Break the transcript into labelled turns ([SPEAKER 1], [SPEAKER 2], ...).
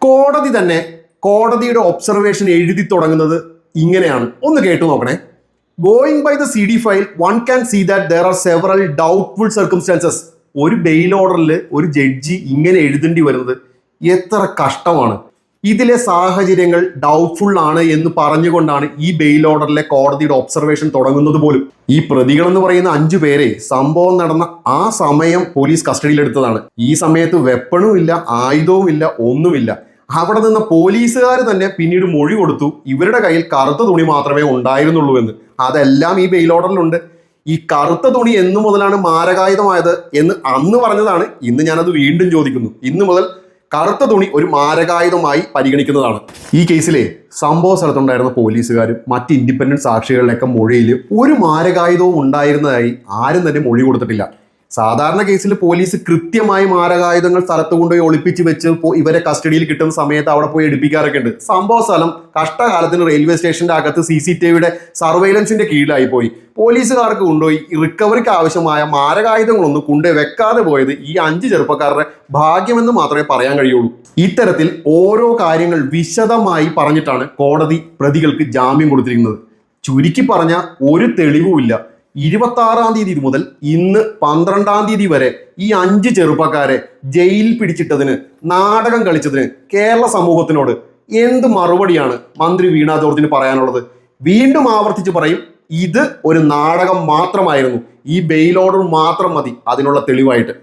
[SPEAKER 1] കോടതി തന്നെ കോടതിയുടെ ഒബ്സർവേഷൻ എഴുതി തുടങ്ങുന്നത് ഇങ്ങനെയാണ്. ഒന്ന് കേട്ടു നോക്കണേ. Going by the CD file one can see that there are several doubtful circumstances. ഒരു ബെയിൽ ഓർഡറിൽ ഒരു ജഡ്ജി ഇങ്ങനെ എഴുതേണ്ടി വരുന്നത് എത്ര കഷ്ടമാണ്. ഇതിലെ സാഹചര്യങ്ങൾ ഡൗട്ട്ഫുൾ ആണ് എന്ന് പറഞ്ഞുകൊണ്ടാണ് ഈ ബെയിൽ ഓർഡറിലെ കോടതിയുടെ ഒബ്സർവേഷൻ തുടങ്ങുന്നത് പോലും. ഈ പ്രതികൾ എന്ന് പറയുന്ന 5 പേരെ സംഭവം നടന്ന ആ സമയം പോലീസ് കസ്റ്റഡിയിലെടുത്തതാണ്. ഈ സമയത്ത് വെപ്പണും ഇല്ല, ആയുധവും ഇല്ല, ഒന്നുമില്ല. അവിടെ നിന്ന് പോലീസുകാർ തന്നെ പിന്നീട് മൊഴി കൊടുത്തു ഇവരുടെ കയ്യിൽ കറുത്ത തുണി മാത്രമേ ഉണ്ടായിരുന്നുള്ളൂ എന്ന്. അതെല്ലാം ഈ ബെയിൽ ഓർഡറിലുണ്ട്. ഈ കറുത്ത തുണി എന്നു മുതലാണ് മാരകായുധമായത് എന്ന് അന്ന് പറഞ്ഞതാണ്. ഇന്ന് ഞാനത് വീണ്ടും ചോദിക്കുന്നു. ഇന്ന് മുതൽ കറുത്ത തുണി ഒരു മാരകായുധമായി പരിഗണിക്കുന്നതാണ്. ഈ കേസിലെ സംഭവ സ്ഥലത്തുണ്ടായിരുന്ന പോലീസുകാരും മറ്റ് ഇൻഡിപെൻഡന്റ് സാക്ഷികളുടെയൊക്കെ മൊഴിയിൽ ഒരു മാരകായുധവും ഉണ്ടായിരുന്നതായി ആരും തന്നെ മൊഴി കൊടുത്തിട്ടില്ല. സാധാരണ കേസിൽ പോലീസ് കൃത്യമായി മാരകായുധങ്ങൾ സ്ഥലത്ത് കൊണ്ടുപോയി ഒളിപ്പിച്ച് വെച്ച് ഇവരെ കസ്റ്റഡിയിൽ കിട്ടുന്ന സമയത്ത് അവിടെ പോയി എടുപ്പിക്കാറൊക്കെ ഉണ്ട്. സംഭവ സ്ഥലം കഷ്ടകാലത്തിന് റെയിൽവേ സ്റ്റേഷന്റെ അകത്ത് CCTVയുടെ സർവൈലൻസിന്റെ കീഴിലായി പോയി. പോലീസുകാർക്ക് കൊണ്ടുപോയി റിക്കവറിക്ക് ആവശ്യമായ മാരകായുധങ്ങളൊന്നും കൊണ്ടുപോയി വെക്കാതെ പോയത് ഈ 5 ചെറുപ്പക്കാരുടെ ഭാഗ്യമെന്ന് മാത്രമേ പറയാൻ കഴിയുള്ളൂ. ഇത്തരത്തിൽ ഓരോ കാര്യങ്ങൾ വിശദമായി പറഞ്ഞിട്ടാണ് കോടതി പ്രതികൾക്ക് ജാമ്യം കൊടുത്തിരിക്കുന്നത്. ചുരുക്കി പറഞ്ഞ ഒരു തെളിവുമില്ല. 26-ാം തീയതി മുതൽ ഇന്ന് 12-ാം തീയതി വരെ ഈ 5 ചെറുപ്പക്കാരെ ജയിലിൽ പിടിച്ചിട്ടതിന്, നാടകം കളിച്ചതിന് കേരള സമൂഹത്തിനോട് എന്ത് മറുപടിയാണ് മന്ത്രി വീണ ജോർജിന് പറയാനുള്ളത്? വീണ്ടും ആവർത്തിച്ച് പറയും, ഇത് ഒരു നാടകം മാത്രമായിരുന്നു. ഈ ബെയിൽ ഓർഡർ മാത്രം മതി അതിനുള്ള തെളിവായിട്ട്.